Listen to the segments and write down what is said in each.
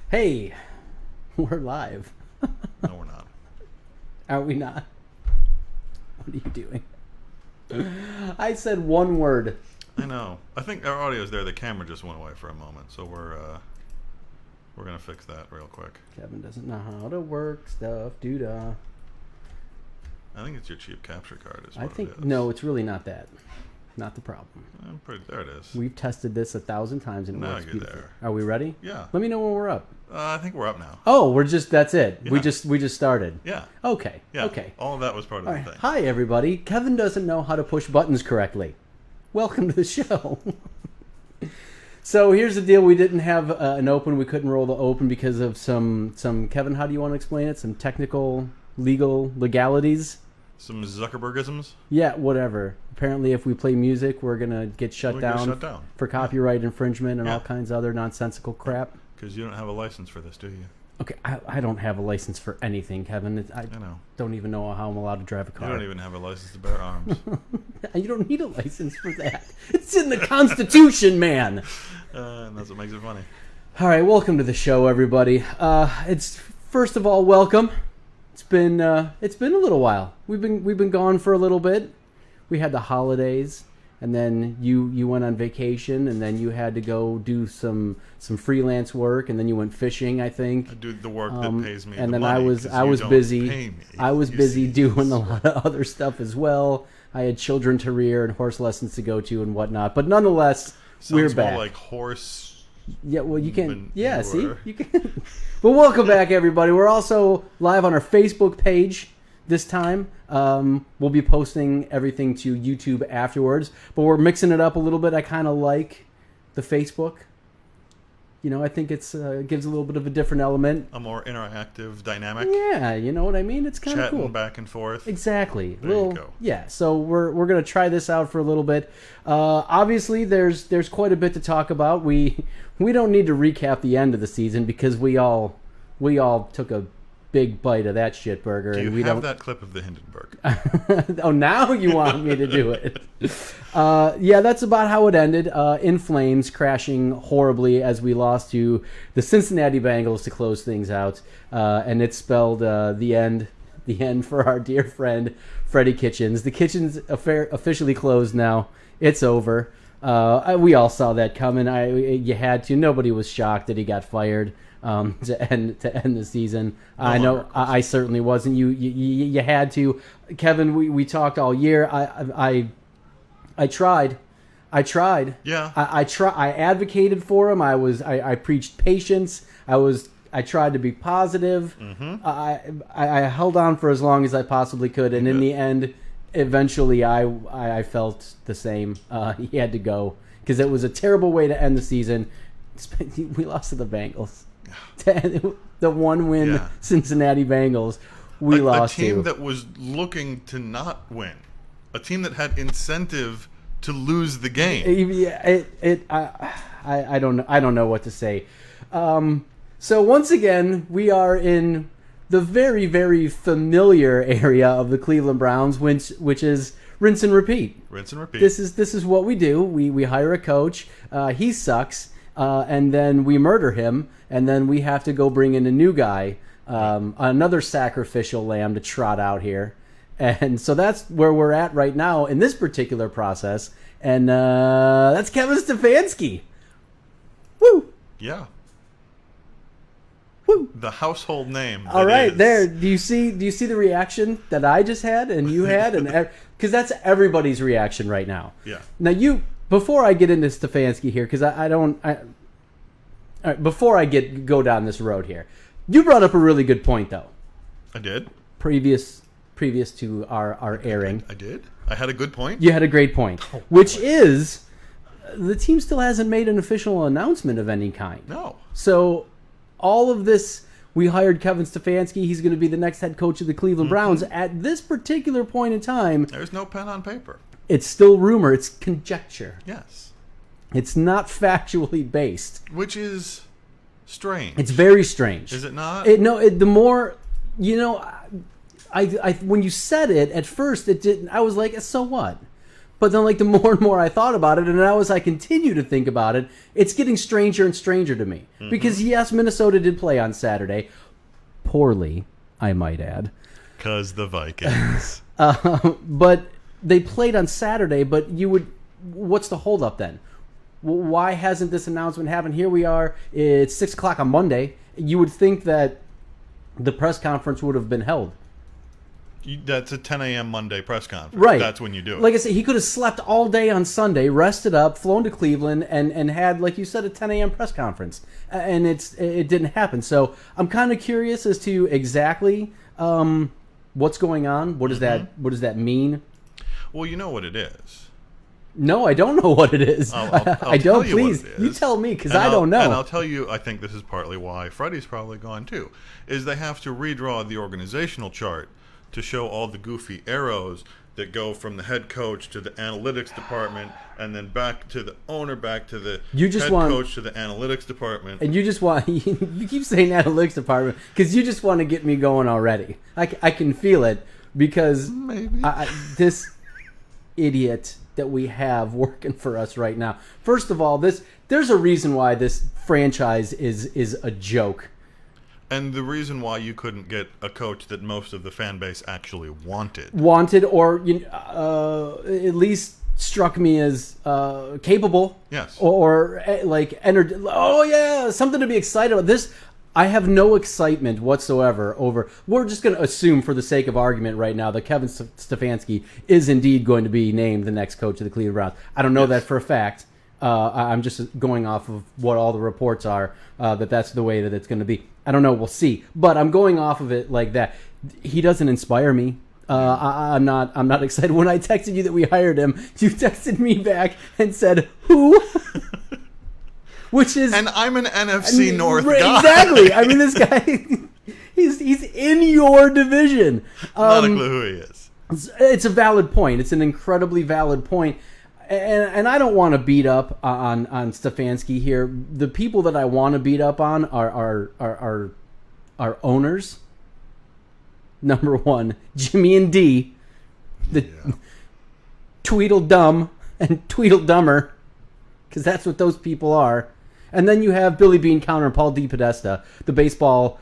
Hey, we're live. No, we're not. Are we not? What are you doing? I said one word. I know. I think our audio's there. The camera just went away for a moment, so we're gonna fix that real quick. Kevin doesn't know how to work stuff, doo-dah. I think it's your cheap capture card. I think it is. no, it's really not that. Not the problem. There it is. We've tested this 1,000 times and it Now works you're beautifully. there. Are we ready? Yeah. Let me know when we're up. I think we're up now. Oh, that's it. Yeah. We just started. Yeah. Okay. Yeah. Okay. All of that was part of All the right. thing. Hi everybody. Kevin doesn't know how to push buttons correctly. Welcome to the show. So here's the deal. We didn't have an open. We couldn't roll the open because of some Kevin, how do you want to explain it? Some technical, legalities? Some Zuckerbergisms. Yeah, whatever. Apparently if we play music, we're going to get shut down for copyright infringement and all kinds of other nonsensical crap. Because you don't have a license for this, do you? Okay, I don't have a license for anything, Kevin. I know. Don't even know how I'm allowed to drive a car. You don't even have a license to bear arms. You don't need a license for that. It's in the Constitution, man. And that's what makes it funny. All right, welcome to the show, everybody. It's first of all, welcome. It's been a little while. We've been gone for a little bit. We had the holidays, and then you went on vacation, and then you had to go do some freelance work, and then you went fishing, I think. I do the work that pays me. And the then money, I was busy. pay me. I was busy doing a lot of other stuff as well. I had children to rear and horse lessons to go to and whatnot. But nonetheless, we're back. More like horse. Yeah, well, you can. Yeah, see, manure. you can. But welcome back, everybody. We're also live on our Facebook page this time. We'll be posting everything to YouTube afterwards, but we're mixing it up a little bit. I kind of like the Facebook. You know, I think it gives a little bit of a different element. A more interactive dynamic. Yeah, you know what I mean? It's kind of cool. Chatting back and forth. Exactly. There you go. Yeah, so we're going to try this out for a little bit. Obviously, there's quite a bit to talk about. We don't need to recap the end of the season because we all took a big bite of that shit burger. Do you and we have don't... that clip of the Hindenburg? Oh, now you want me to do it. Yeah, that's about how it ended. In flames, crashing horribly as we lost to the Cincinnati Bengals to close things out. And it spelled the end for our dear friend, Freddie Kitchens. The Kitchens affair officially closed now. It's over. We all saw that coming. You had to. Nobody was shocked that he got fired. To end the season. I know I certainly wasn't. You had to. Kevin, we talked all year. I tried. Yeah. I advocated for him. I preached patience. I tried to be positive. Mm-hmm. I held on for as long as I possibly could, and in the end, eventually I felt the same. He had to go because it was a terrible way to end the season. We lost to the Bengals. The one-win Cincinnati Bengals, we lost to. A team that was looking to not win. A team that had incentive to lose the game. Yeah, I don't know what to say. So once again, we are in the very, very familiar area of the Cleveland Browns, which is rinse and repeat. Rinse and repeat. This is what we do. We hire a coach. He sucks. And then we murder him, and then we have to go bring in a new guy, another sacrificial lamb to trot out here. And so that's where we're at right now in this particular process. And that's Kevin Stefanski. Woo! Yeah. Woo! The household name. All right, there. Do you see the reaction that I just had and you had? And because that's everybody's reaction right now. Yeah. Now before I get into Stefanski here, because all right, before I go down this road here, you brought up a really good point though. I did. Previous to our airing. I did. I had a good point. You had a great point, which is the team still hasn't made an official announcement of any kind. No. So all of this, we hired Kevin Stefanski. He's going to be the next head coach of the Cleveland Browns. At this particular point in time, there's no pen on paper. It's still rumor. It's conjecture. Yes. It's not factually based. Which is strange. It's very strange. Is it not? The more, I when you said it, at first it didn't. I was like, so what? But then, like, the more and more I thought about it, and now as I continue to think about it, it's getting stranger and stranger to me. Mm-hmm. Because, yes, Minnesota did play on Saturday. Poorly, I might add. Because the Vikings. But they played on Saturday, but what's the holdup then? Why hasn't this announcement happened? Here we are. It's 6 o'clock on Monday. You would think that the press conference would have been held. That's a 10 a.m. Monday press conference. Right. That's when you do it. Like I said, he could have slept all day on Sunday, rested up, flown to Cleveland, and had, like you said, a 10 a.m. press conference. And it didn't happen. So I'm kind of curious as to exactly what's going on. What does that mean? Well, you know what it is. No, I don't know what it is. I'll I don't. tell you Please, what it is. you tell me, because I don't know. And I'll tell you, I think this is partly why Freddie's probably gone too, is they have to redraw the organizational chart to show all the goofy arrows that go from the head coach to the analytics department, and then back to the owner, back to the coach to the analytics department. And you just want, you keep saying analytics department, because you just want to get me going already. I can feel it, because maybe this idiot that we have working for us right now. First of all, there's a reason why this franchise is a joke. And the reason why you couldn't get a coach that most of the fan base actually wanted, or at least struck me as capable. Yes. Or like oh yeah, something to be excited about. This, I have no excitement whatsoever over. We're just going to assume, for the sake of argument right now, that Kevin Stefanski is indeed going to be named the next coach of the Cleveland Browns. I don't know that for a fact. I'm just going off of what all the reports are, that's the way that it's going to be. I don't know. We'll see. But I'm going off of it like that. He doesn't inspire me. I'm not excited. When I texted you that we hired him, you texted me back and said, "Who?" Which is, and I'm an NFC North guy. Exactly. I mean, this guy, he's in your division. Not a clue who he is. It's a valid point. It's an incredibly valid point. And I don't want to beat up on Stefanski here. The people that I want to beat up on are owners. Number one, Jimmy and D, Tweedledum and Tweedledummer, because that's what those people are. And then you have Billy Beancounter and Paul DePodesta, the baseball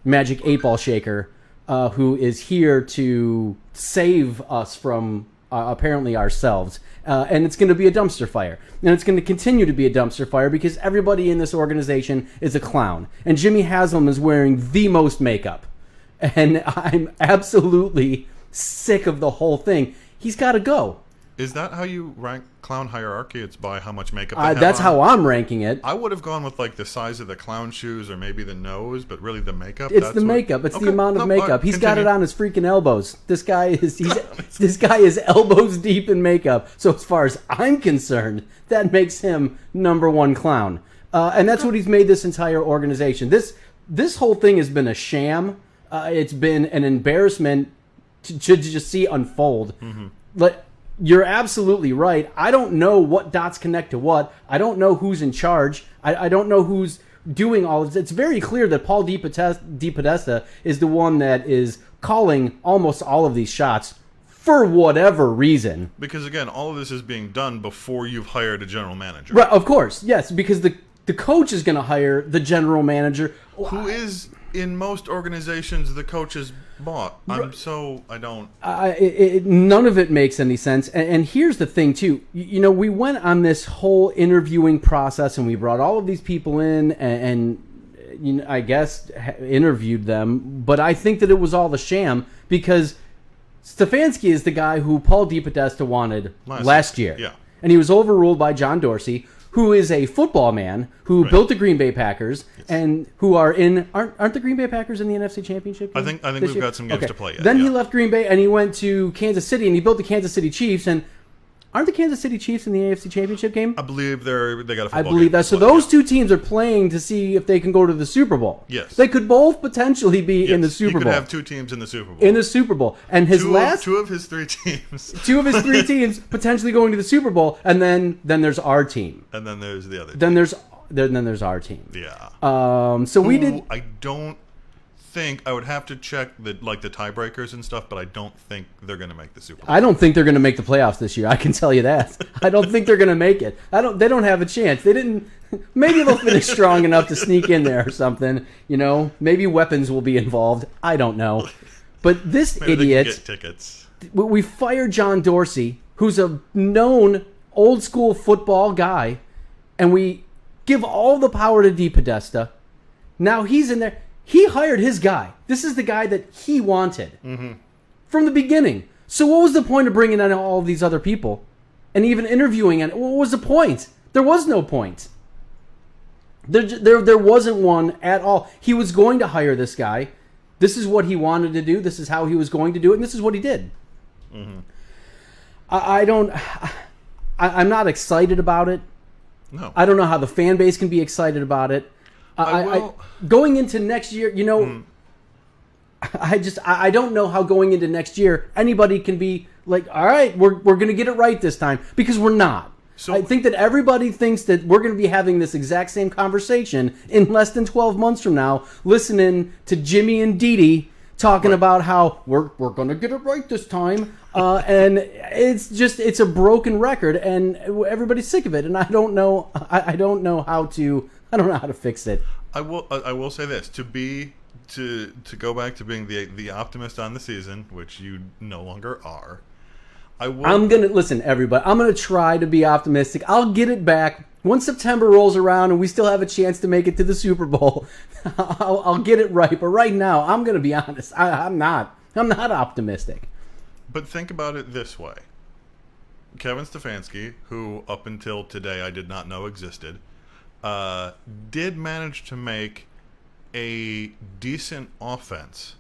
magic 8-ball shaker, who is here to save us from apparently ourselves. And it's going to be a dumpster fire. And it's going to continue to be a dumpster fire because everybody in this organization is a clown. And Jimmy Haslam is wearing the most makeup. And I'm absolutely sick of the whole thing. He's got to go. Is that how you rank clown hierarchy? It's by how much makeup they have that's on? how I'm ranking it. I would have gone with like the size of the clown shoes or maybe the nose, but really the makeup. It's the makeup. It's the amount of makeup. He's got it on his freaking elbows. This guy is this deep in makeup. So as far as I'm concerned, that makes him number one clown. And that's what he's made this entire organization. This whole thing has been a sham. It's been an embarrassment to just see unfold. Mm-hmm. You're absolutely right. I don't know what dots connect to what. I don't know who's in charge. I don't know who's doing all of this. It's very clear that Paul DePodesta is the one that is calling almost all of these shots for whatever reason. Because, again, all of this is being done before you've hired a general manager. Right, of course, yes, because the coach is going to hire the general manager. Who is, in most organizations, the coach's boss. I don't... none of it makes any sense. And here's the thing, too. We went on this whole interviewing process, and we brought all of these people in and I guess, interviewed them. But I think that it was all a sham because Stefanski is the guy who Paul DePodesta wanted last year. Yeah. And he was overruled by John Dorsey, who is a football man who built the Green Bay Packers and who are aren't the Green Bay Packers in the NFC Championship game? I think we've got some games to play yet. Then he left Green Bay and he went to Kansas City and he built the Kansas City Chiefs. And aren't the Kansas City Chiefs in the AFC Championship game? I believe they got a football game. I believe that. So those two teams are playing to see if they can go to the Super Bowl. Yes. They could both potentially be in the Super Bowl. You could have two teams in the Super Bowl. In the Super Bowl. And two of his three teams. Two of his three teams potentially going to the Super Bowl, and then there's our team. And then there's the other team. Then there's our team. Yeah. So we did. I don't think I would have to check the tiebreakers and stuff, but I don't think they're going to make the Super Bowl. I don't think they're going to make the playoffs this year. I can tell you that. I don't think they're going to make it. They don't have a chance. They didn't. Maybe they'll finish strong enough to sneak in there or something. Maybe weapons will be involved. I don't know. But this Maybe idiot. they can get tickets. We fired John Dorsey, who's a known old school football guy, and we give all the power to DePodesta. Now he's in there. He hired his guy. This is the guy that he wanted from the beginning. So what was the point of bringing in all of these other people and even interviewing? What was the point? There was no point. There wasn't one at all. He was going to hire this guy. This is what he wanted to do. This is how he was going to do it, and this is what he did. I'm not excited about it. No. I don't know how the fan base can be excited about it. Going into next year, I don't know how going into next year anybody can be like, all right, we're going to get it right this time, because we're not. So I think that everybody thinks that we're going to be having this exact same conversation in less than 12 months from now, listening to Jimmy and Dee Dee talking about how we're going to get it right this time. And it's a broken record, and everybody's sick of it. And I don't know how to fix it. I will say this, to go back to being the optimist on the season, which you no longer are. I'm gonna listen, everybody. I'm gonna try to be optimistic. I'll get it back once September rolls around and we still have a chance to make it to the Super Bowl. I'll get it right. But right now, I'm gonna be honest. I'm not optimistic. But think about it this way: Kevin Stefanski, who up until today I did not know existed, did manage to make a decent offense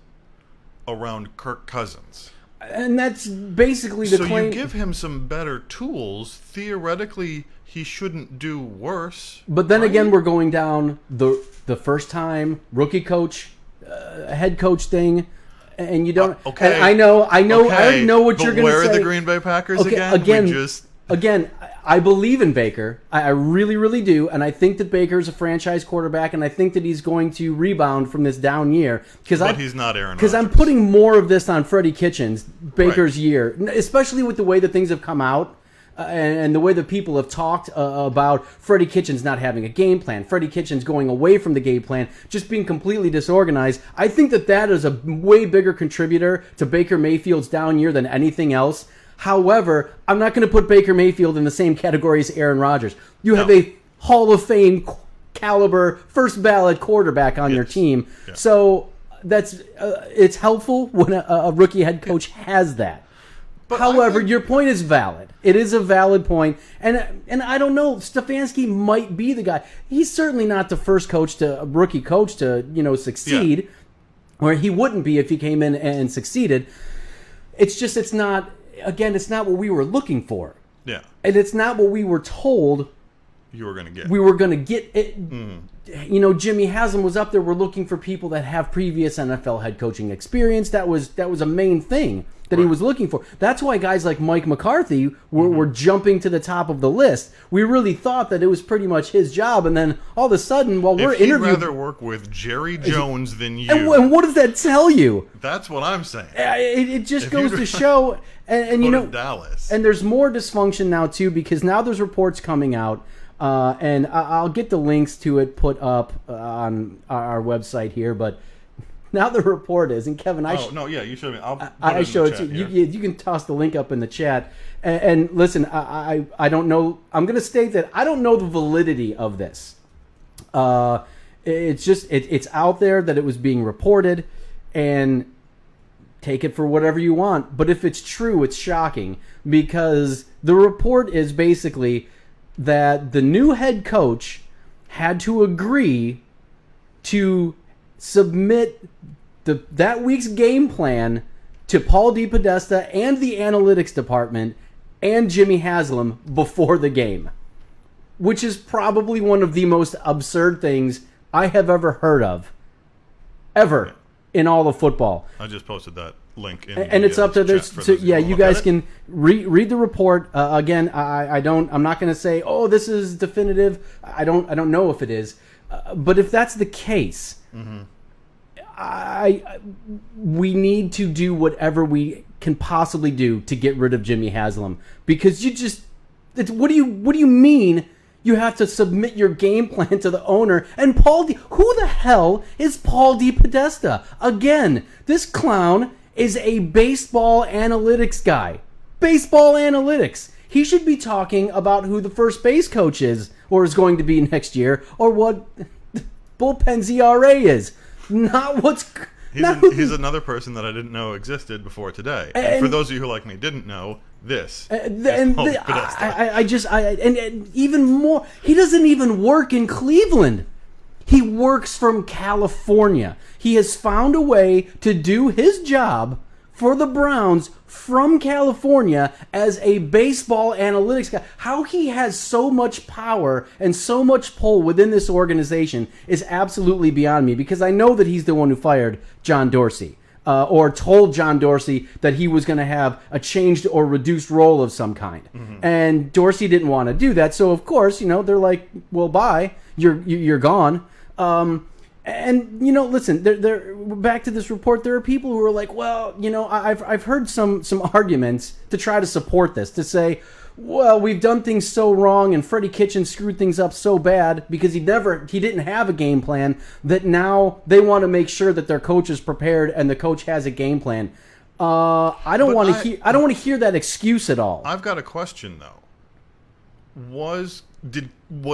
around Kirk Cousins. And that's basically the claim. So you give him some better tools. Theoretically, he shouldn't do worse. But then again, we're going down the first time rookie coach, head coach thing, and you don't. Okay. And I know. Okay. I already know what you're going to say. Where are the Green Bay Packers again? Again, I believe in Baker. I really, really do. And I think that Baker is a franchise quarterback, and I think that he's going to rebound from this down year. But he's not Aaron Rodgers. Because I'm putting more of this on Freddie Kitchens, Baker's year, especially with the way that things have come out and the way that people have talked about Freddie Kitchens not having a game plan, Freddie Kitchens going away from the game plan, just being completely disorganized. I think that is a way bigger contributor to Baker Mayfield's down year than anything else. However, I'm not going to put Baker Mayfield in the same category as Aaron Rodgers. You have a Hall of Fame caliber, first ballot quarterback on your team. Yeah. So that's it's helpful when a rookie head coach has that. But however, your point is valid. It is a valid point. And I don't know, Stefanski might be the guy. He's certainly not the first rookie coach to succeed, where he wouldn't be if he came in and succeeded. It's not what we were looking for. Yeah. And it's not what we were told you were going to get. We were going to get it. Jimmy Haslam was up there. We're looking for people that have previous NFL head coaching experience. That was a main thing that he was looking for. That's why guys like Mike McCarthy were jumping to the top of the list. We really thought that it was pretty much his job, and then all of a sudden, while we're interviewing, he'd rather work with Jerry Jones than you. And what does that tell you? That's what I'm saying. It just goes to show, and Dallas. And there's more dysfunction now too, because now there's reports coming out, and I'll get the links to it put up on our website here, but. Now the report is, and Kevin, you showed me. I showed it to you. You can toss the link up in the chat. And listen, I don't know. I'm going to state that I don't know the validity of this. It's just it's out there that it was being reported, and take it for whatever you want. But if it's true, it's shocking, because the report is basically that the new head coach had to agree to submit that week's game plan to Paul DePodesta and the analytics department and Jimmy Haslam before the game, which is probably one of the most absurd things I have ever heard of, ever in all of football. I just posted that link in and it's up there. You guys can read the report. Again, I'm not going to say, oh, this is definitive. I don't know if it is, but if that's the case. we need to do whatever we can possibly do to get rid of Jimmy Haslam, because what do you mean you have to submit your game plan to the owner? And who the hell is Paul DePodesta? Again, this clown is a baseball analytics guy. Baseball analytics. He should be talking about who the first base coach is or is going to be next year, or what bullpen's ERA is. Not what's... He's another person that I didn't know existed before today. And for those of you who, like me, didn't know, this is Paul DePodesta. And even more, he doesn't even work in Cleveland. He works from California. He has found a way to do his job for the Browns from California as a baseball analytics guy. How he has so much power and so much pull within this organization is absolutely beyond me, because I know that he's the one who fired John Dorsey, or told John Dorsey that he was going to have a changed or reduced role of some kind. Mm-hmm. And Dorsey didn't want to do that, so of course, they're like, well, bye, you're gone. And listen, they're back to this report. There are people who are like, well, I've heard some arguments to try to support this, to say, well, we've done things so wrong, and Freddie Kitchens screwed things up so bad because he didn't have a game plan, that now they want to make sure that their coach is prepared and the coach has a game plan. I don't want to hear that excuse at all. I've got a question though. Was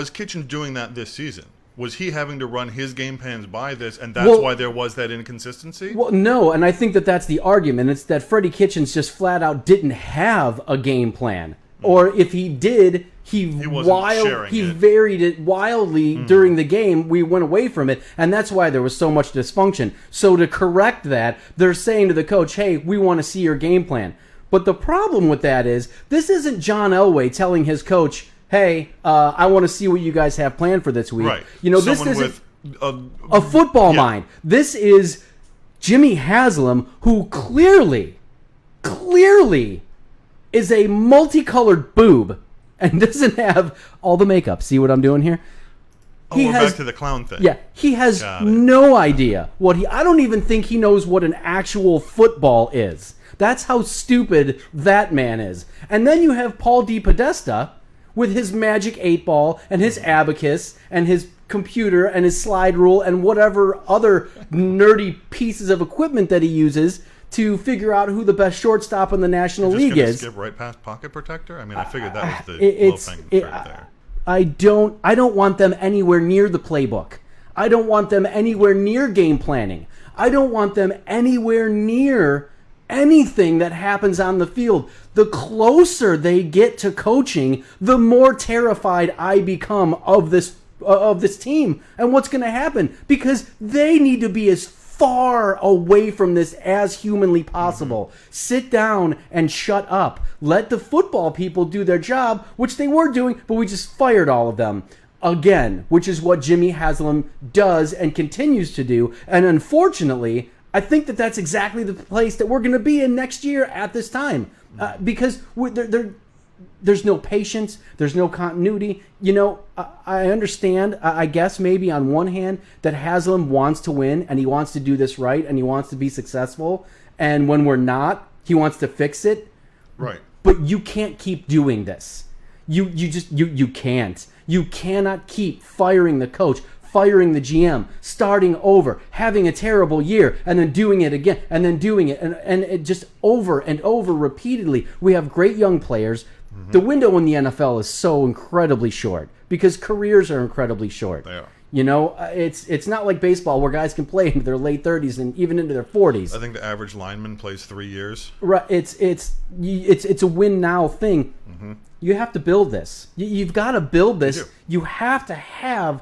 Kitchens doing that this season? Was he having to run his game plans by this, and that's why there was that inconsistency? Well, no, and I think that's the argument. It's that Freddie Kitchens just flat out didn't have a game plan. Or if he did, he varied it wildly during the game. We went away from it, and that's why there was so much dysfunction. So to correct that, they're saying to the coach, hey, we want to see your game plan. But the problem with that is, this isn't John Elway telling his coach, hey, I want to see what you guys have planned for this week. Right. This isn't a football mind. This is Jimmy Haslam, who clearly is a multicolored boob and doesn't have all the makeup. See what I'm doing here? We're back to the clown thing. Yeah, he has no idea I don't even think he knows what an actual football is. That's how stupid that man is. And then you have Paul DePodesta with his magic 8-ball and his abacus and his computer and his slide rule and whatever other nerdy pieces of equipment that he uses to figure out who the best shortstop in the National League is. Skip right past pocket protector? I mean, I figured that was the little thing right there. I don't want them anywhere near the playbook. I don't want them anywhere near game planning. I don't want them anywhere near anything that happens on the field. The closer they get to coaching, the more terrified I become of this team and what's going to happen, because they need to be as far away from this as humanly possible. Mm-hmm. Sit down and shut up. Let the football people do their job, which they were doing, but we just fired all of them again, which is what Jimmy Haslam does and continues to do. And unfortunately, I think that's exactly the place that we're going to be in next year at this time, because there's no patience, there's no continuity. I understand, I guess maybe on one hand, that Haslam wants to win and he wants to do this right and he wants to be successful, and when we're not, he wants to fix it. Right. But you can't keep doing this. You can't. You cannot keep firing the coach, firing the GM, starting over, having a terrible year, and then doing it again, and then doing it, and it just over and over repeatedly. We have great young players. Mm-hmm. The window in the NFL is so incredibly short because careers are incredibly short. They are. It's not like baseball where guys can play into their late 30s and even into their 40s. I think the average lineman plays 3 years. Right. It's a win now thing. Mm-hmm. You have to build this. You've got to build this. You have to have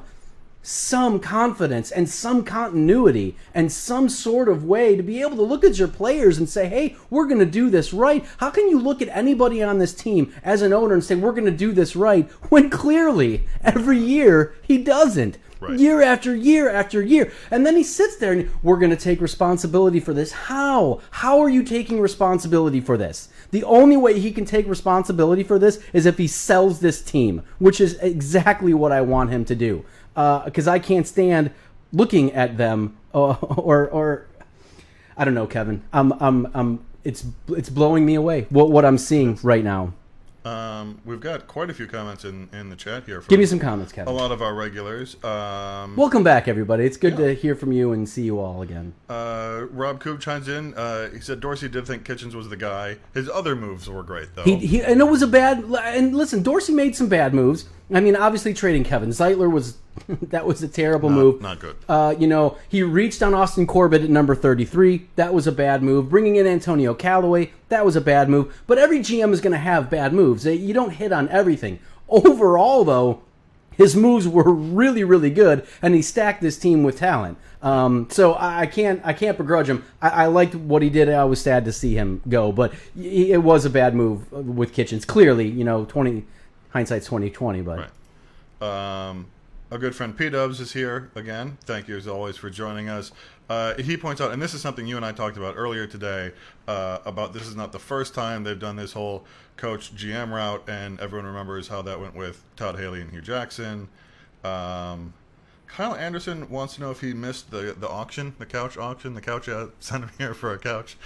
some confidence and some continuity and some sort of way to be able to look at your players and say, hey, we're going to do this right. How can you look at anybody on this team as an owner and say, we're going to do this right, when clearly every year he doesn't? Right. Year after year after year. And then he sits there and we're going to take responsibility for this. How? How are you taking responsibility for this? The only way he can take responsibility for this is if he sells this team, which is exactly what I want him to do. Because I can't stand looking at them, or I don't know, Kevin. It's blowing me away. What I'm seeing right now. We've got quite a few comments in the chat here. Give me some comments, Kevin. A lot of our regulars. Welcome back, everybody. It's good to hear from you and see you all again. Rob Coop chimes in. He said Dorsey did think Kitchens was the guy. His other moves were great, though. He and it was a bad. And listen, Dorsey made some bad moves. I mean, obviously trading Kevin Zeitler was that was a terrible move. Not good. He reached on Austin Corbett at number 33. That was a bad move. Bringing in Antonio Callaway, that was a bad move. But every GM is going to have bad moves. You don't hit on everything. Overall, though, his moves were really, really good, and he stacked this team with talent. So I can't begrudge him. I liked what he did. I was sad to see him go, but it was a bad move with Kitchens. Clearly, hindsight's 20/20. But right. A good friend P-Dubs is here again. Thank you as always for joining us. He points out, and this is something you and I talked about earlier today, about this is not the first time they've done this whole coach GM route, and everyone remembers how that went with Todd Haley and Hugh Jackson. Kyle Anderson wants to know if he missed the auction, the couch auction, the couch sent him here for a couch.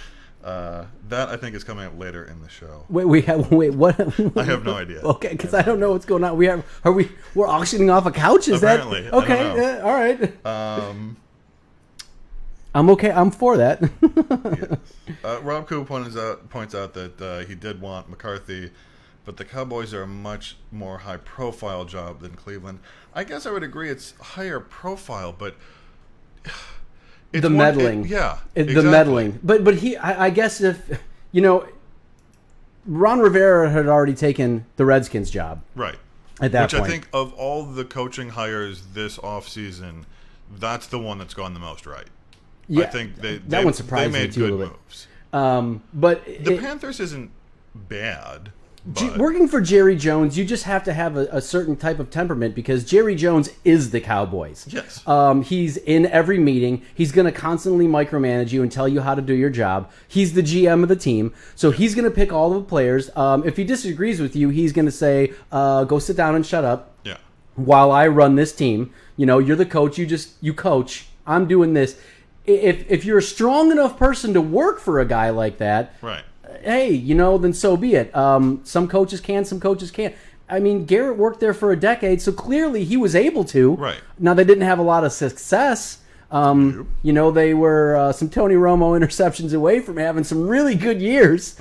That I think is coming up later in the show. Wait, what? I have no idea. Okay, because I don't know what's going on. We're auctioning off a couch? Is Apparently, that okay? All right. I'm okay. I'm for that. Yes. Rob Koo points out that he did want McCarthy, but the Cowboys are a much more high-profile job than Cleveland. I guess I would agree it's higher profile, but it's the meddling. Exactly. The meddling. But I guess if Ron Rivera had already taken the Redskins job, right? At that point, I think of all the coaching hires this offseason, that's the one that's gone the most right. Yeah, I think that one surprised they me made too, good a moves. But the Panthers isn't bad. But working for Jerry Jones, you just have to have a certain type of temperament because Jerry Jones is the Cowboys. Yes. He's in every meeting. He's going to constantly micromanage you and tell you how to do your job. He's the GM of the team, so he's going to pick all the players. If he disagrees with you, he's going to say, go sit down and shut up. Yeah. While I run this team. You're the coach. You coach. I'm doing this. If you're a strong enough person to work for a guy like that, right? Hey, then so be it. Some coaches can, some coaches can't. I mean, Garrett worked there for a decade, so clearly he was able to. Right. Now, they didn't have a lot of success. They were some Tony Romo interceptions away from having some really good years.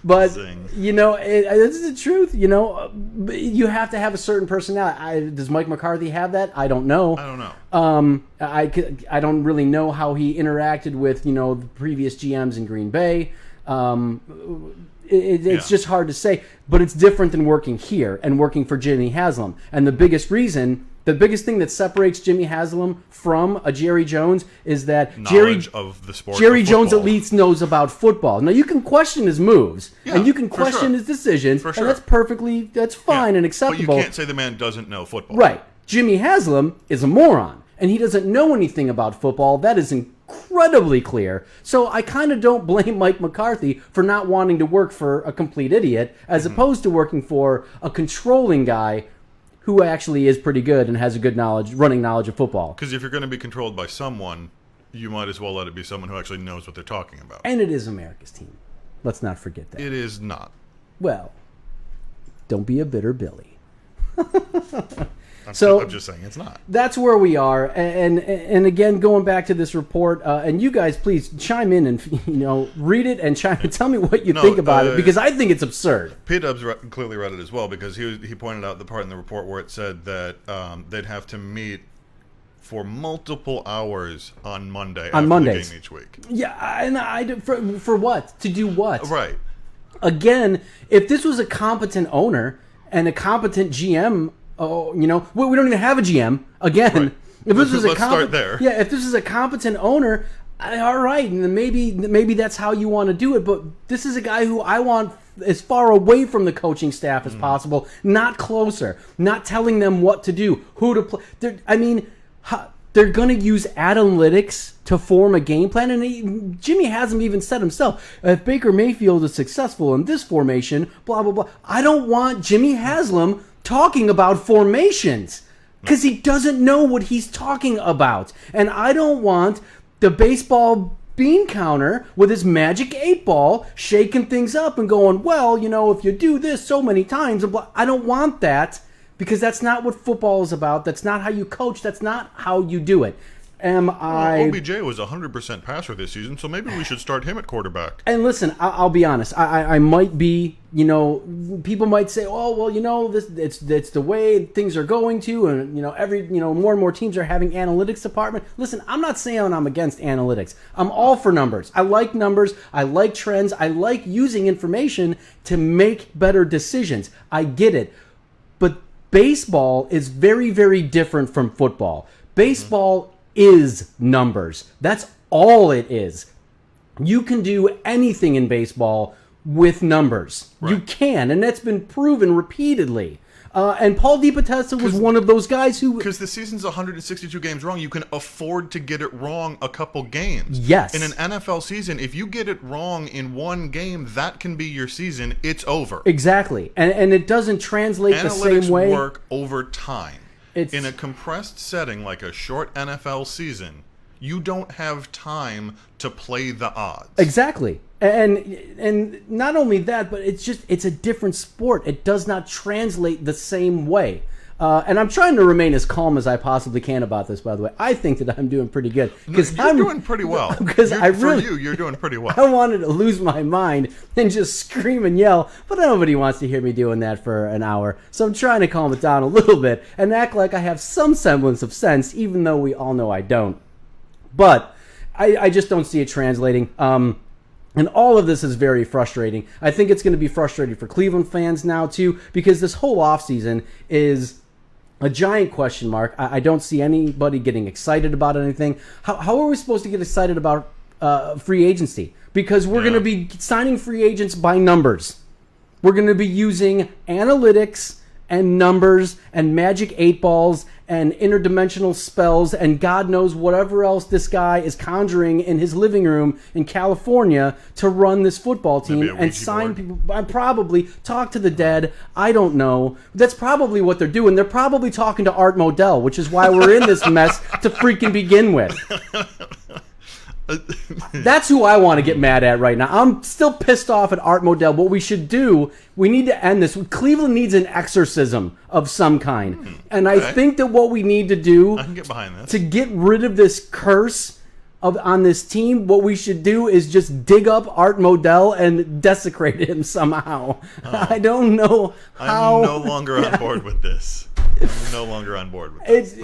But, this is the truth. You have to have a certain personality. Does Mike McCarthy have that? I don't know. I don't really know how he interacted with, the previous GMs in Green Bay. It's just hard to say. But it's different than working here and working for Jimmy Haslam. And the biggest thing that separates Jimmy Haslam from a Jerry Jones is that of the sport. Jerry Jones at least knows about football. Now you can question his moves and you can question his decisions, and that's fine and acceptable. But you can't say the man doesn't know football. Right. Jimmy Haslam is a moron, and he doesn't know anything about football. That is incredibly clear. So I kind of don't blame Mike McCarthy for not wanting to work for a complete idiot, as opposed to working for a controlling guy who actually is pretty good and has a good running knowledge of football. Because if you're going to be controlled by someone, you might as well let it be someone who actually knows what they're talking about. And it is America's team. Let's not forget that. It is not. Well, don't be a bitter Billy. I'm just saying it's not. That's where we are, and again, going back to this report, and you guys, please chime in and read it and tell me what you think about it, because I think it's absurd. P-Dubs clearly read it as well, because he pointed out the part in the report where it said that they'd have to meet for multiple hours on Monday after the game each week. Yeah, and for what? To do what? Right. Again, if this was a competent owner and a competent GM. We don't even have a GM. Again, right. If this was let's start there. Yeah, if this is a competent owner, all right, and then maybe that's how you want to do it. But this is a guy who I want as far away from the coaching staff as possible, not closer, not telling them what to do, who to play. They're going to use analytics to form a game plan, and Jimmy hasn't even said himself, if Baker Mayfield is successful in this formation, blah, blah, blah. I don't want Jimmy Haslam talking about formations. Because he doesn't know what he's talking about. And I don't want the baseball bean counter with his magic 8-ball shaking things up and going, well, if you do this so many times, I don't want that, because that's not what football is about. That's not how you coach. That's not how you do it. OBJ was 100% passer this season, so maybe we should start him at quarterback. And listen, I'll be honest. I might be, people might say, oh, well, it's the way things are going to, and more and more teams are having analytics department. Listen, I'm not saying I'm against analytics. I'm all for numbers. I like numbers. I like trends. I like using information to make better decisions. I get it. But baseball is very, very different from football. Baseball is numbers. That's all it is. You can do anything in baseball with numbers. Right. You can, and that's been proven repeatedly. And Paul DePotesta was one of those guys who... Because the season's 162 games wrong, you can afford to get it wrong a couple games. Yes. In an NFL season, if you get it wrong in one game, that can be your season. It's over. Exactly. And it doesn't translate the same way. Analytics work over time. In a compressed setting like a short NFL season, you don't have time to play the odds. Exactly. And not only that, but it's a different sport. It does not translate the same way. And I'm trying to remain as calm as I possibly can about this, by the way. I think that I'm doing pretty good. You're doing pretty well. Because you're doing pretty well. I wanted to lose my mind and just scream and yell, but nobody wants to hear me doing that for an hour. So I'm trying to calm it down a little bit and act like I have some semblance of sense, even though we all know I don't. But I just don't see it translating. And all of this is very frustrating. I think it's going to be frustrating for Cleveland fans now, too, because this whole offseason is a giant question mark. I don't see anybody getting excited about anything. How are we supposed to get excited about free agency? Because we're going to be signing free agents by numbers. We're going to be using analytics and numbers and magic 8-balls and interdimensional spells and God knows whatever else this guy is conjuring in his living room in California to run this football team and sign people. Probably talk to the dead. I don't know. That's probably what they're doing. They're probably talking to Art Modell, which is why we're in this mess to freaking begin with. That's who I want to get mad at right now. I'm still pissed off at Art Modell. What we should do, we need to end this. Cleveland needs an exorcism of some kind. And I think that what we need to do I can get behind this. To get rid of this curse on this team, what we should do is just dig up Art Modell and desecrate him somehow. I don't know how. I'm no longer on board with this. I'm no longer on board with this.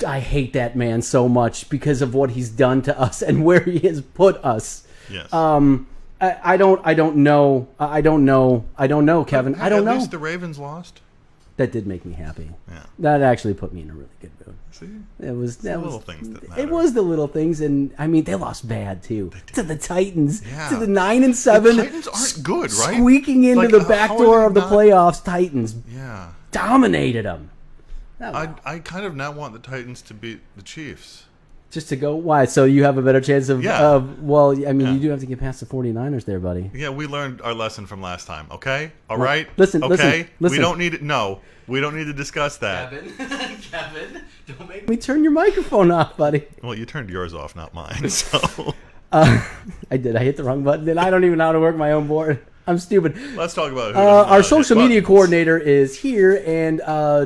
I hate that man so much because of what he's done to us and where he has put us. Yes. I don't know, Kevin. I don't know. At least the Ravens lost. That did make me happy. Yeah. That actually put me in a really good mood. See? It was the little things that matter. It was the little things, and I mean they lost bad too to the Titans, Yeah. to the 9-7. The Titans aren't good, right? Squeaking into the back door of the playoffs. Titans dominated them. I kind of now want the Titans to beat the Chiefs. Just to go, why? So you have a better chance of, well, I mean, Yeah. you do have to get past the 49ers there, buddy. Yeah, we learned our lesson from last time, okay? All right? Listen. We don't need it. No, we don't need to discuss that. Kevin, don't make me turn your microphone off, buddy. Well, you turned yours off, not mine, so. I did. I hit the wrong button, and I don't even know how to work my own board. I'm stupid. Let's talk about our social media coordinator is here, and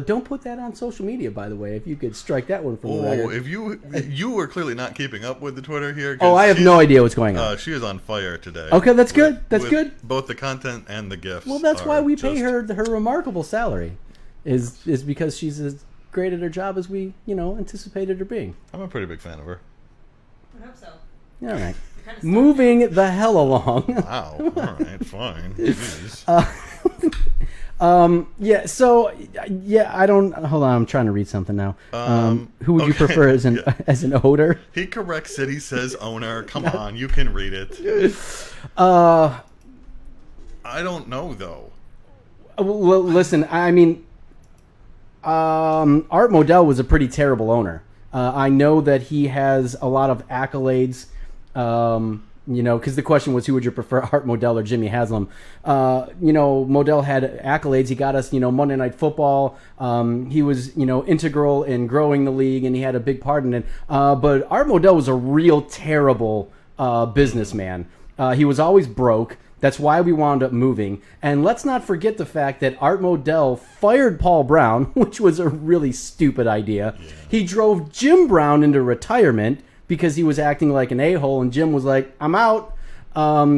don't put that on social media, by the way. If you could strike that one from the record. If you were clearly not keeping up with the Twitter here. I have no idea what's going on. She is on fire today. Okay, that's good. That's good. Both the content and the gifts. Well, that's why we pay her remarkable salary, is because she's as great at her job as we anticipated her being. I'm a pretty big fan of her. I hope so. All right. Moving the hell along. Wow. All right. Fine. Jeez. I don't. Hold on. I'm trying to read something now. Who would you prefer as an odor? He corrects it. He says owner. Come on. You can read it. I don't know, though. Well, listen. I mean, Art Modell was a pretty terrible owner. I know that he has a lot of accolades. because the question was, who would you prefer, Art Modell or Jimmy Haslam? Modell had accolades. He got us, Monday Night Football. He was, integral in growing the league, and he had a big part in it. But Art Modell was a real terrible businessman. He was always broke. That's why we wound up moving. And let's not forget the fact that Art Modell fired Paul Brown, which was a really stupid idea. Yeah. He drove Jim Brown into retirement because he was acting like an a-hole, and Jim was like, I'm out.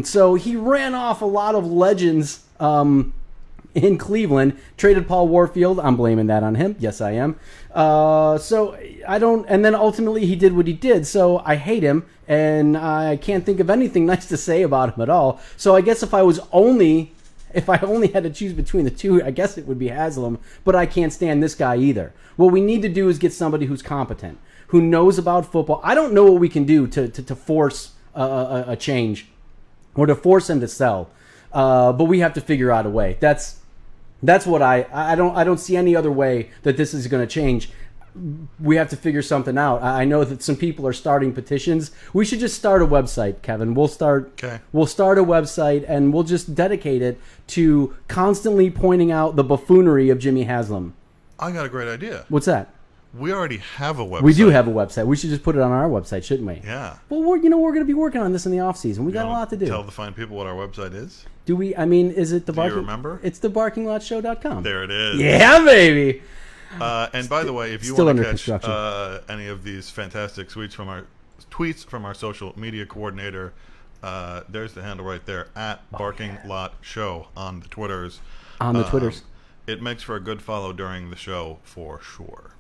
So he ran off a lot of legends in Cleveland, traded Paul Warfield. I'm blaming that on him. Yes, I am. And then ultimately he did what he did. So I hate him, and I can't think of anything nice to say about him at all. So I guess if I only had to choose between the two, I guess it would be Haslam, but I can't stand this guy either. What we need to do is get somebody who's competent, who knows about football. I don't know what we can do to force a change or to force him to sell, but we have to figure out a way. That's what I don't see any other way that this is going to change. We have to figure something out. I know that some people are starting petitions. We should just start a website, Kevin. We'll start a website, and we'll just dedicate it to constantly pointing out the buffoonery of Jimmy Haslam. I got a great idea. What's that? We already have a website. We do have a website. We should just put it on our website, shouldn't we? Yeah. Well, we're going to be working on this in the off season. We got a lot to do. Tell the fine people what our website is. Do we? I mean, is it the? Do you remember? It's thebarkinglotshow.com. There it is. Yeah, baby. And by the way, if you want to catch any of these fantastic tweets from our social media coordinator, there's the handle right there, at Barking Lot Show on the Twitters. On the Twitters. It makes for a good follow during the show for sure.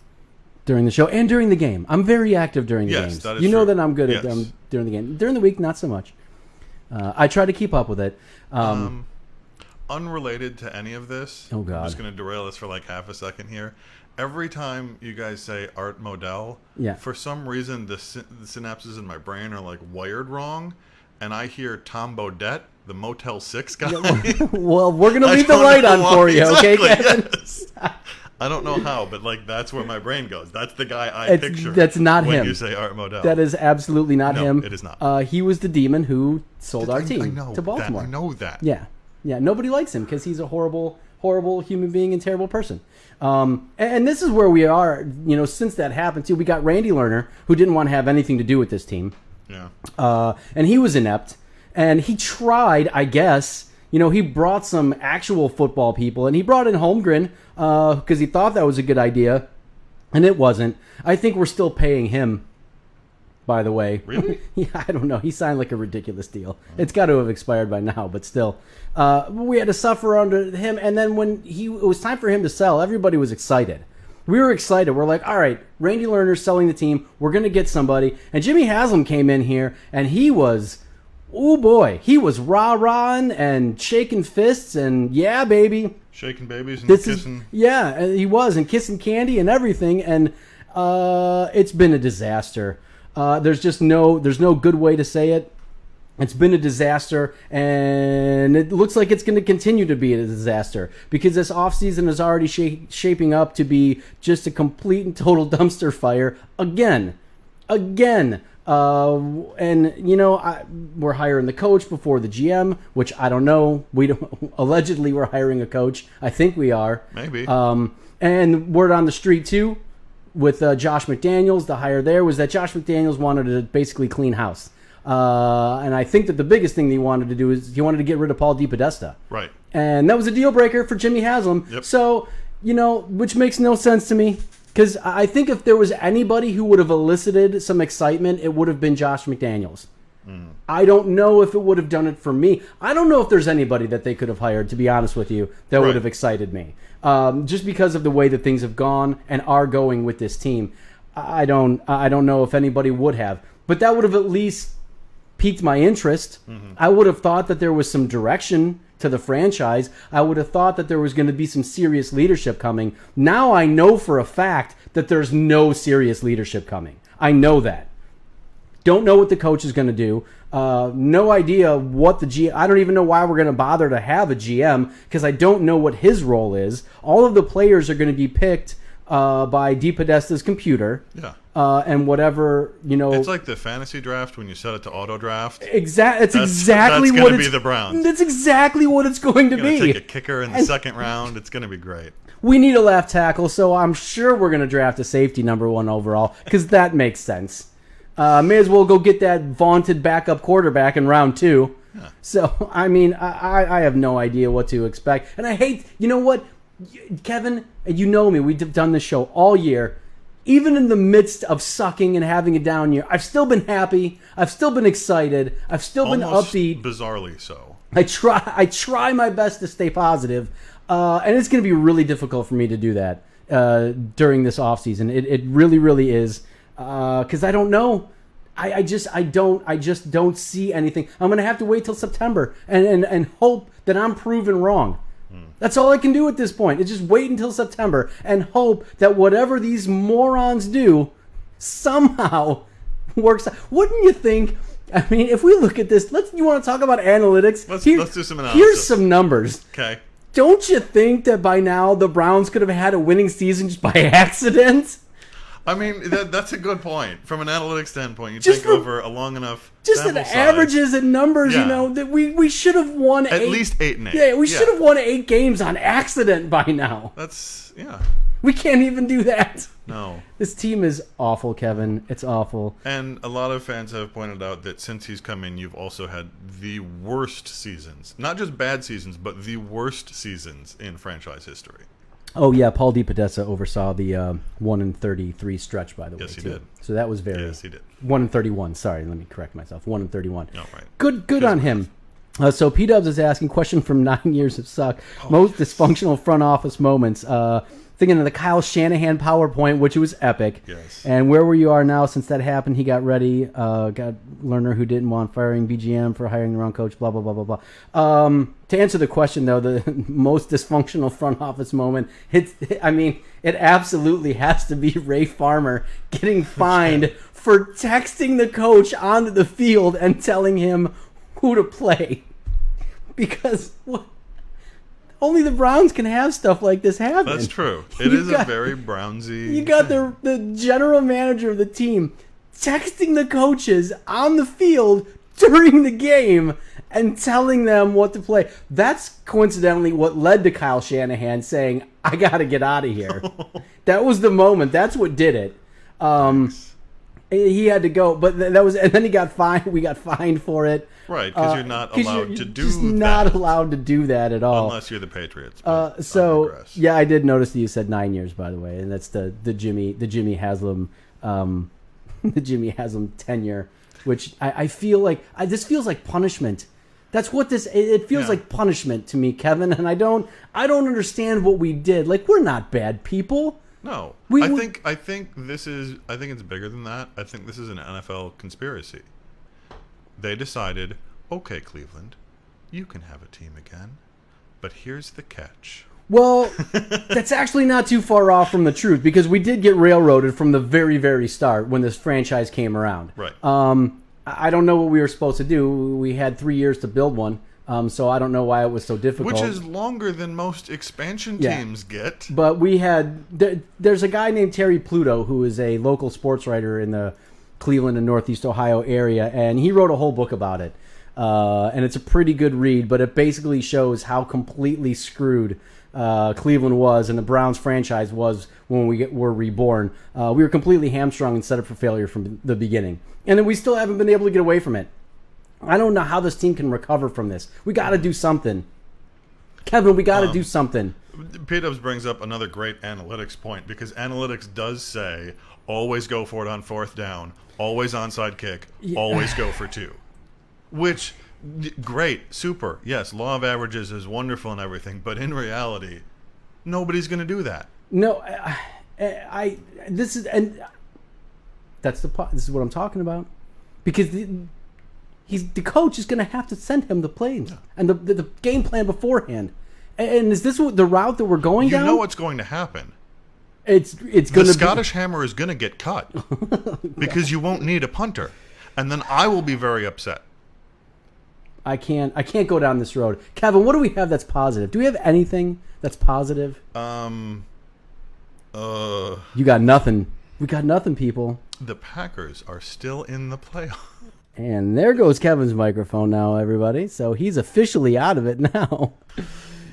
During the show and during the game. I'm very active during the games. That is you know true. that I'm good at during the game. During the week, not so much. I try to keep up with it. Unrelated to any of this, oh God. I'm just going to derail this for like half a second here. Every time you guys say Art Modell, for some reason the synapses in my brain are like wired wrong, and I hear Tom Bodette, the Motel 6 guy. Well, we're going to leave the light on for you, okay, Kevin? Yes. I don't know how, but like that's where my brain goes. That's the guy I picture. That's not when him. You say Art Modell. That is absolutely not him. No, it is not. He was the demon who sold our team to Baltimore. I know that. Yeah. Nobody likes him because he's a horrible, horrible human being and terrible person. And this is where we are. Since that happened too, we got Randy Lerner, who didn't want to have anything to do with this team. Yeah. And he was inept, and he tried, I guess. He brought some actual football people, and he brought in Holmgren because he thought that was a good idea, and it wasn't. I think we're still paying him, by the way. Really? Yeah, I don't know. He signed like a ridiculous deal. It's got to have expired by now, but still. We had to suffer under him, and then when it was time for him to sell, everybody was excited. We were excited. We're like, all right, Randy Lerner's selling the team. We're going to get somebody. And Jimmy Haslam came in here, and he was... oh boy, he was rah-rahing and shaking fists and yeah, baby. Shaking babies and kissing. Yeah, he was, and kissing candy and everything, and it's been a disaster. There's no good way to say it. It's been a disaster, and it looks like it's going to continue to be a disaster because this offseason is already shaping up to be just a complete and total dumpster fire again. We're hiring the coach before the GM, which I don't know. We don't. Allegedly, we're hiring a coach. I think we are. Maybe. And word on the street too, with Josh McDaniels. The hire there was that Josh McDaniels wanted to basically clean house. And I think that the biggest thing he wanted to do is he wanted to get rid of Paul DePodesta. Right. And that was a deal breaker for Jimmy Haslam. Yep. So, which makes no sense to me. Because I think if there was anybody who would have elicited some excitement, it would have been Josh McDaniels. I don't know if it would have done it for me. I don't know if there's anybody that they could have hired, to be honest with you, that would have excited me. Just because of the way that things have gone and are going with this team. I don't know if anybody would have. But that would have at least piqued my interest. I would have thought that there was some direction to the franchise. I would have thought that there was going to be some serious leadership coming. Now I know for a fact that there's no serious leadership coming. I know that. Don't know what the coach is going to do. No idea what the GM... I don't even know why we're going to bother to have a GM because I don't know what his role is. All of the players are going to be picked by DePodesta's computer. Yeah. and whatever, It's like the fantasy draft when you set it to auto draft. That's That's exactly going what to it's be the Browns. That's exactly what it's going to be. Take a kicker in the second round. It's going to be great. We need a left tackle, so I'm sure we're going to draft a safety number 1 overall because that makes sense. May as well go get that vaunted backup quarterback in round 2. Yeah. So, I mean, I have no idea what to expect. And I hate, you know what, Kevin, you know me, we've done this show all year. Even in the midst of sucking and having a down year, I've still been happy. I've still been excited. I've still been upbeat. Bizarrely so. I try my best to stay positive. And it's going to be really difficult for me to do that during this offseason. It really, really is. Because I don't know. I just don't see anything. I'm going to have to wait till September and hope that I'm proven wrong. That's all I can do at this point. It's just wait until September and hope that whatever these morons do somehow works out. Wouldn't you think? I mean, if we look at this, you want to talk about analytics? Let's do some analysis. Here's some numbers. Okay. Don't you think that by now the Browns could have had a winning season just by accident? I mean, that's a good point. From an analytics standpoint, you think over a long enough just sample at size, averages and numbers, that we should have won at least 8 and 8. Yeah, we should have won 8 games on accident by now. We can't even do that. No. This team is awful, Kevin. It's awful. And a lot of fans have pointed out that since he's come in, you've also had the worst seasons. Not just bad seasons, but the worst seasons in franchise history. Oh, yeah, Paul DePodesta oversaw the 1-33 stretch, by the way. Yes, he too. did. So that was very... Yes, he did. 1-31. Sorry, let me correct myself. 1-31. No, right. Good on him. So P-Dubs is asking, question from 9 years of suck. Most dysfunctional front office moments. Thinking of the Kyle Shanahan PowerPoint, which was epic. Yes. And where you are now since that happened, he got ready. Got Lerner who didn't want firing BGM for hiring the wrong coach, blah, blah, blah, blah, blah. To answer the question, though, the most dysfunctional front office moment, it absolutely has to be Ray Farmer getting fined for texting the coach onto the field and telling him who to play. Because only the Browns can have stuff like this happen. That's true. It is a very Brownsy. You got the general manager of the team texting the coaches on the field during the game and telling them what to play. That's coincidentally what led to Kyle Shanahan saying, "I got to get out of here." That was the moment. That's what did it. He had to go, but that was, and then he got fined. We got fined for it. Right, because you're not allowed to do just that. Not allowed to do that at all. Unless you're the Patriots. Yeah, I did notice that you said 9 years, by the way, and that's the Jimmy Haslam the Jimmy Haslam tenure, which I feel like this feels like punishment. That's what it feels like punishment to me, Kevin, and I don't understand what we did. Like, we're not bad people. No, I think it's bigger than that. I think this is an NFL conspiracy. They decided, okay, Cleveland, you can have a team again, but here's the catch. Well, that's actually not too far off from the truth, because we did get railroaded from the very, very start when this franchise came around. Right. I don't know what we were supposed to do. We had 3 years to build one. So I don't know why it was so difficult. Which is longer than most expansion teams get. But we had... There's a guy named Terry Pluto who is a local sports writer in the Cleveland and Northeast Ohio area, and he wrote a whole book about it. And it's a pretty good read, but it basically shows how completely screwed Cleveland was and the Browns franchise was when we were reborn. We were completely hamstrung and set up for failure from the beginning. And then we still haven't been able to get away from it. I don't know how this team can recover from this. We got to do something. Kevin, we got to do something. P-Dubs brings up another great analytics point, because analytics does say always go for it on fourth down, always onside kick, always go for 2. Which, great, super. Yes, law of averages is wonderful and everything, but in reality, nobody's going to do that. No, this is what I'm talking about. Because the coach is going to have to send him the plays and the game plan beforehand. And is this the route that we're going down? You know what's going to happen. It's going to be... The Scottish Hammer is going to get cut because you won't need a punter. And then I will be very upset. I can't go down this road. Kevin, what do we have that's positive? Do we have anything that's positive? You got nothing. We got nothing, people. The Packers are still in the playoffs. And there goes Kevin's microphone now, everybody. So he's officially out of it now.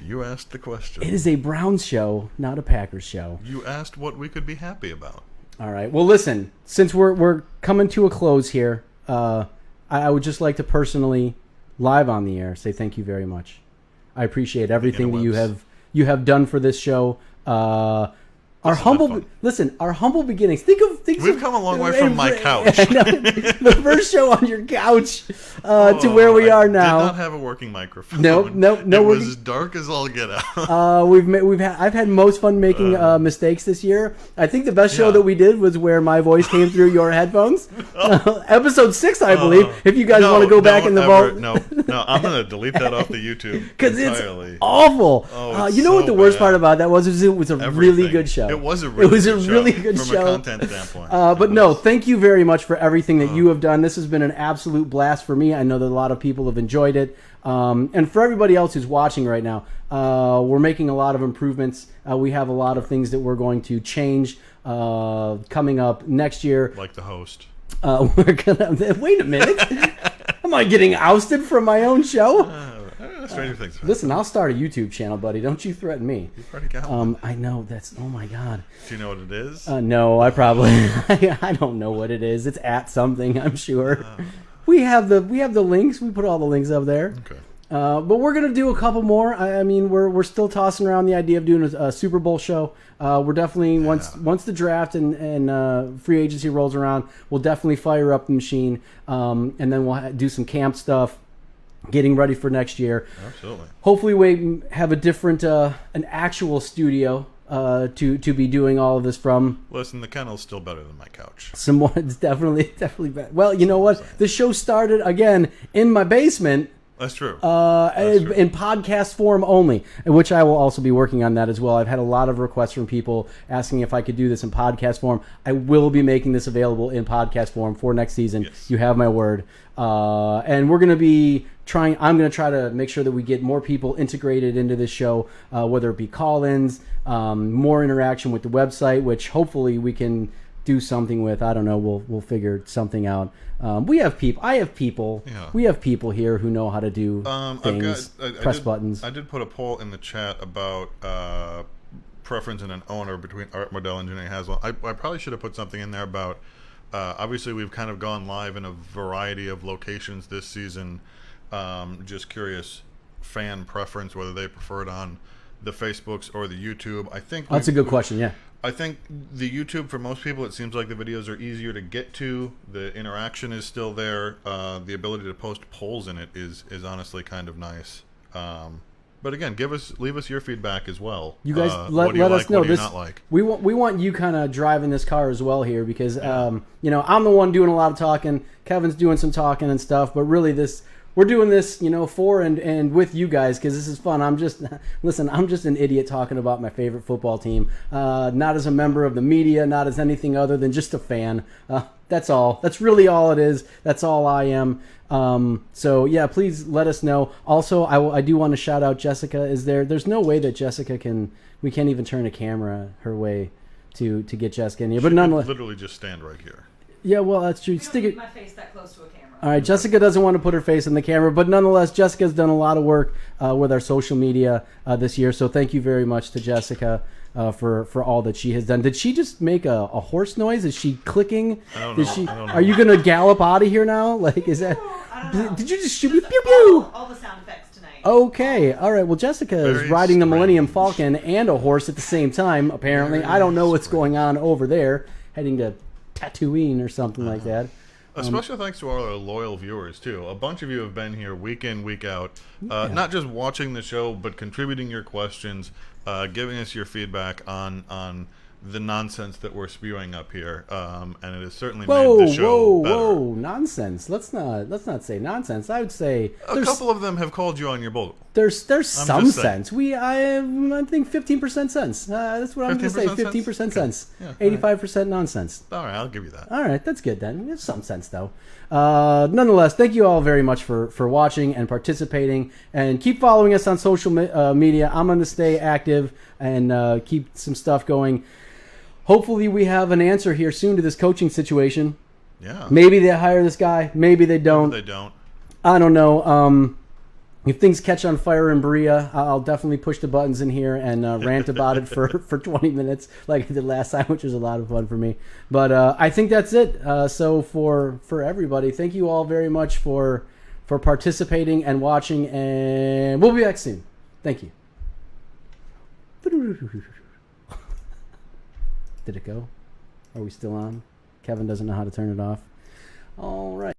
You asked the question. It is a Browns show, not a Packers show. You asked what we could be happy about. All right. Well, listen, since we're coming to a close here, I would just like to personally, live on the air, say thank you very much. I appreciate everything that you have done for this show. Our humble beginnings. We've come a long way from my couch. The first show on your couch to where we are now. Did not have a working microphone. No. It was as dark as all get out. I've had most fun making mistakes this year. I think the best show that we did was where my voice came through your headphones. Episode 6, I believe. If you guys want to go back in the vault. No, I'm going to delete that off the YouTube because it's awful. You know what the worst part about that was? It was a really good show. It was a really good show show. from a content standpoint. But no, thank you very much for everything that you have done. This has been an absolute blast for me. I know that a lot of people have enjoyed it. And for everybody else who's watching right now, we're making a lot of improvements. We have a lot of things that we're going to change coming up next year. Like the host. We're gonna wait a minute. Am I getting ousted from my own show? Stranger Things. Listen, I'll start a YouTube channel, buddy. Don't you threaten me. You've already got one. I know. Oh my God. Do you know what it is? No, I probably I don't know what it is. It's at something, I'm sure. We have the links. We put all the links up there. Okay. But we're gonna do a couple more. I mean, we're still tossing around the idea of doing a Super Bowl show. We're definitely once the draft and free agency rolls around, we'll definitely fire up the machine, and then we'll do some camp stuff. Getting ready for next year. Absolutely. Hopefully we have a different, an actual studio to be doing all of this from. Listen, the kennel's still better than my couch. It's definitely better. Well, you know what? The show started again in my basement. That's true. In podcast form only, which I will also be working on that as well. I've had a lot of requests from people asking if I could do this in podcast form. I will be making this available in podcast form for next season. Yes. You have my word. And we're going to be I'm going to try to make sure that we get more people integrated into this show, whether it be call-ins, more interaction with the website, which hopefully we can do something with. I don't know. We'll figure something out. We have people. I have people. Yeah. We have people here who know how to do things. Press buttons. I did put a poll in the chat about preference in an owner between Art Modell and Janae Haslam. I probably should have put something in there about. Obviously, we've kind of gone live in a variety of locations this season. Just curious fan preference, whether they prefer it on the Facebooks or the YouTube. I think that's a good question. Yeah. I think the YouTube, for most people, it seems like the videos are easier to get to. The interaction is still there. The ability to post polls in it is honestly kind of nice. But again, leave us your feedback as well. You guys let us know. What do you not like? We want you kind of driving this car as well here because I'm the one doing a lot of talking. Kevin's doing some talking and stuff, but really we're doing this, for and with you guys because this is fun. I'm just an idiot talking about my favorite football team, not as a member of the media, not as anything other than just a fan. That's all. That's really all it is. That's all I am. So yeah, please let us know. Also, I do want to shout out Jessica. There's no way that Jessica we can't even turn a camera her way to get Jessica in here. But nonetheless, literally just stand right here. Yeah, well, that's true. Stick it. My face that close to a camera. All right, Jessica doesn't want to put her face in the camera, but nonetheless, Jessica's done a lot of work with our social media this year. So thank you very much to Jessica for all that she has done. Did she just make a horse noise? Is she clicking? I don't know. Are you gonna gallop out of here now? Like, is that? I don't know. Did you just shoot me? Pew pew. All the sound effects tonight. Okay, all right. Well, Jessica is riding the Millennium Falcon and a horse at the same time. Apparently, I don't know what's going on over there. Heading to Tatooine or something like that. A special thanks to our loyal viewers, too. A bunch of you have been here week in, week out, not just watching the show, but contributing your questions, giving us your feedback on the nonsense that we're spewing up here, and it has certainly made the show better. Whoa, nonsense. Let's not say nonsense. I would say a couple of them have called you on your bull. There's some sense. I think 15% sense. That's what I'm going to say. 15% sense. Yeah, 85% nonsense. All right, I'll give you that. All right, that's good then. There's some sense though. Nonetheless, thank you all very much for watching and participating, and keep following us on social media. I'm going to stay active and keep some stuff going. hopefully we have an answer here soon to this coaching situation. Yeah. Maybe they hire this guy. Maybe they don't. Maybe they don't. I don't know. If things catch on fire in Berea, I'll definitely push the buttons in here and rant about it for 20 minutes like I did last time, which was a lot of fun for me. But I think that's it. So for everybody, thank you all very much for participating and watching, and we'll be back soon. Thank you. Did it go? Are we still on? Kevin doesn't know how to turn it off. All right.